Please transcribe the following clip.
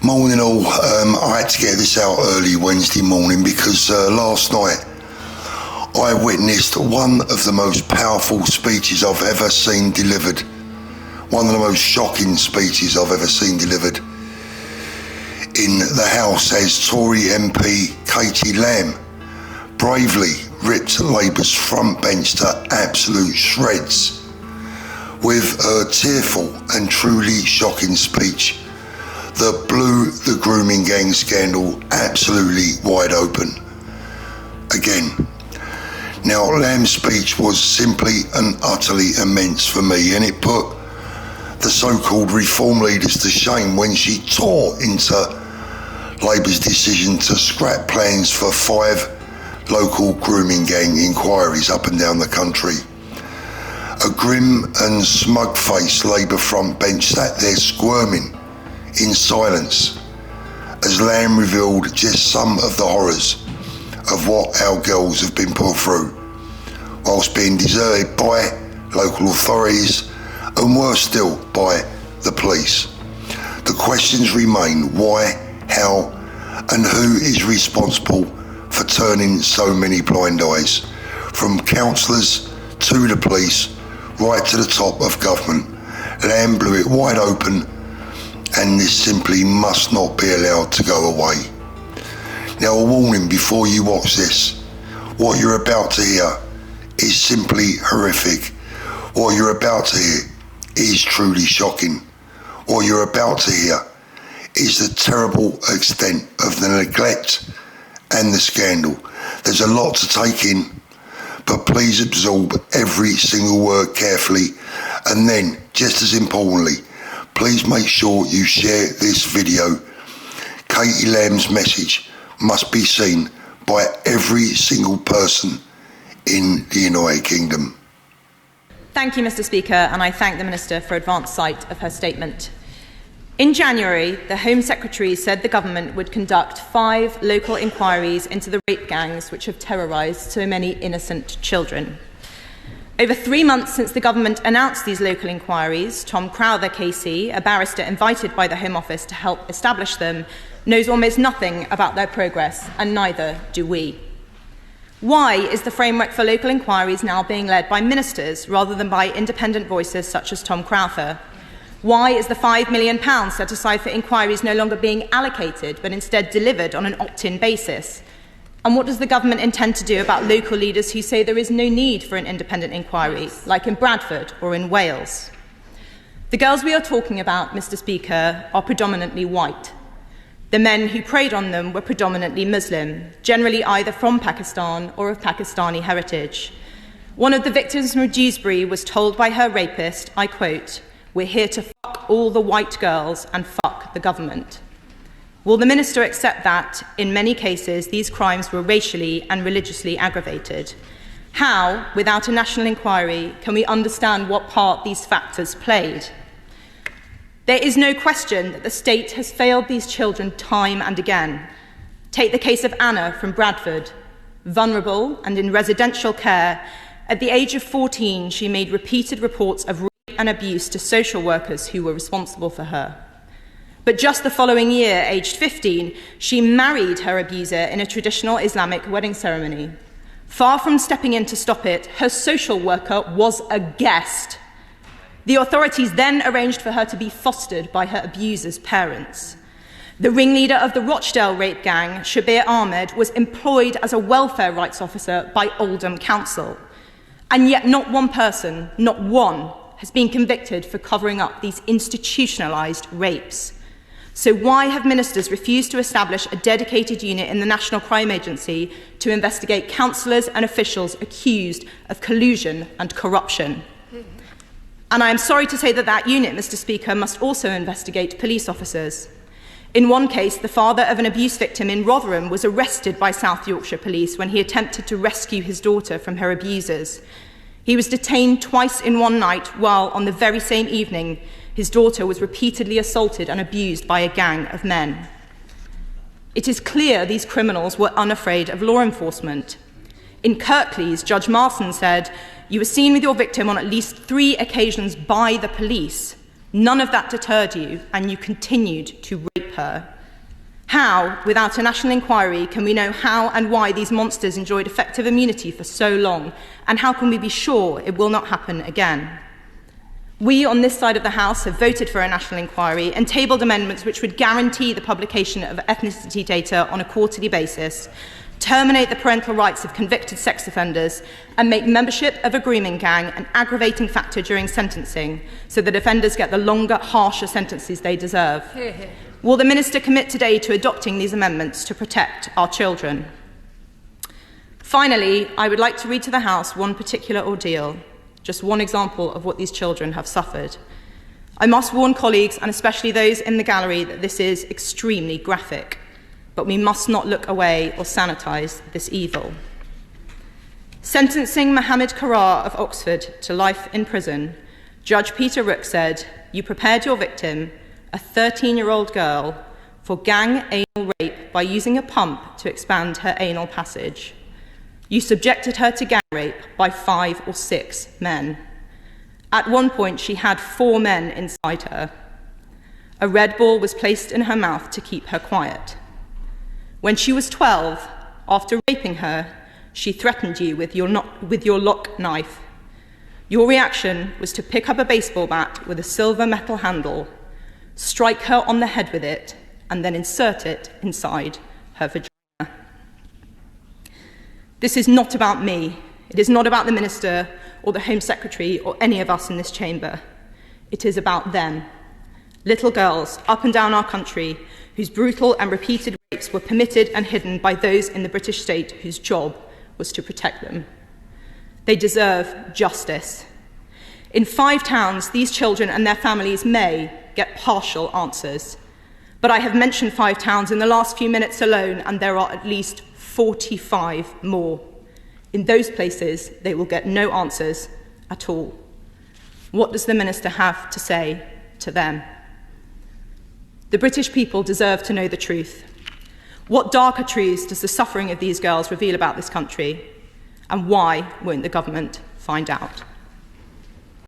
Morning all. I had to get this out early Wednesday morning because last night I witnessed one of the most powerful speeches I've ever seen delivered. One of the most shocking speeches I've ever seen delivered in the House as Tory MP Katie Lamb bravely ripped Labour's front bench to absolute shreds with her tearful and truly shocking speech that blew the Grooming Gangs scandal absolutely wide open. Again. Now, Lamb's speech was simply and utterly immense for me, and it put the so-called reform leaders to shame when she tore into Labour's decision to scrap plans for 5 local grooming gang inquiries up and down the country. A grim and smug-faced Labour front bench sat there squirming in silence as Lamb revealed just some of the horrors of what our girls have been put through, whilst being deserted by local authorities and worse still by the police. The questions remain: why, how and who is responsible for turning so many blind eyes, from councillors to the police, right to the top of government. Lamb blew it wide open, and this simply must not be allowed to go away. Now, a warning before you watch this: what you're about to hear is simply horrific. What you're about to hear is truly shocking. What you're about to hear is the terrible extent of the neglect and the scandal. There's a lot to take in, but please absorb every single word carefully, and then, just as importantly, please make sure you share this video. Katie Lamb's message must be seen by every single person in the United Kingdom. Thank you, Mr. Speaker, and I thank the Minister for advance sight of her statement. In January, the Home Secretary said the government would conduct 5 local inquiries into the rape gangs which have terrorised so many innocent children. Over 3 months since the government announced these local inquiries, Tom Crowther KC, a barrister invited by the Home Office to help establish them, knows almost nothing about their progress, and neither do we. Why is the framework for local inquiries now being led by ministers rather than by independent voices such as Tom Crowther? Why is the £5 million set aside for inquiries no longer being allocated but instead delivered on an opt-in basis? And what does the government intend to do about local leaders who say there is no need for an independent inquiry, like in Bradford or in Wales? The girls we are talking about, Mr. Speaker, are predominantly white. The men who preyed on them were predominantly Muslim, generally either from Pakistan or of Pakistani heritage. One of the victims from Dewsbury was told by her rapist, I quote, "We're here to fuck all the white girls and fuck the government." Will the Minister accept that, in many cases, these crimes were racially and religiously aggravated? How, without a national inquiry, can we understand what part these factors played? There is no question that the state has failed these children time and again. Take the case of Anna from Bradford. Vulnerable and in residential care, at the age of 14, she made repeated reports of rape and abuse to social workers who were responsible for her. But just the following year, aged 15, she married her abuser in a traditional Islamic wedding ceremony. Far from stepping in to stop it, her social worker was aghast. The authorities then arranged for her to be fostered by her abuser's parents. The ringleader of the Rochdale rape gang, Shabir Ahmed, was employed as a welfare rights officer by Oldham Council. And yet not one person, not one, has been convicted for covering up these institutionalised rapes. So why have ministers refused to establish a dedicated unit in the National Crime Agency to investigate councillors and officials accused of collusion and corruption? And I am sorry to say that that unit, Mr. Speaker, must also investigate police officers. In one case, the father of an abuse victim in Rotherham was arrested by South Yorkshire Police when he attempted to rescue his daughter from her abusers. He was detained twice in one night, while on the very same evening, his daughter was repeatedly assaulted and abused by a gang of men. It is clear these criminals were unafraid of law enforcement. In Kirklees, Judge Marson said, "You were seen with your victim on at least 3 occasions by the police. None of that deterred you, and you continued to rape her. How, without a national inquiry, can we know how and why these monsters enjoyed effective immunity for so long, and how can we be sure it will not happen again? We on this side of the House have voted for a national inquiry and tabled amendments which would guarantee the publication of ethnicity data on a quarterly basis, terminate the parental rights of convicted sex offenders, and make membership of a grooming gang an aggravating factor during sentencing so that offenders get the longer, harsher sentences they deserve. Hear, hear. Will the Minister commit today to adopting these amendments to protect our children? Finally, I would like to read to the House one particular ordeal, just one example of what these children have suffered. I must warn colleagues, and especially those in the gallery, that this is extremely graphic, but we must not look away or sanitise this evil. Sentencing Mohammed Karar of Oxford to life in prison, Judge Peter Rook said, "You prepared your victim, a 13-year-old girl, for gang anal rape by using a pump to expand her anal passage. You subjected her to gang rape by 5 or 6 men. At one point, she had 4 men inside her. A red ball was placed in her mouth to keep her quiet. When she was 12, after raping her, she threatened you with your lock knife. Your reaction was to pick up a baseball bat with a silver metal handle, strike her on the head with it, and then insert it inside her vagina." This is not about me. It is not about the Minister or the Home Secretary or any of us in this chamber. It is about them, little girls up and down our country whose brutal and repeated rapes were permitted and hidden by those in the British state whose job was to protect them. They deserve justice. In 5 towns, these children and their families may get partial answers. But I have mentioned 5 towns in the last few minutes alone, and there are at least 45 more. In those places, they will get no answers at all. What does the Minister have to say to them? The British people deserve to know the truth. What darker truths does the suffering of these girls reveal about this country? And why won't the government find out?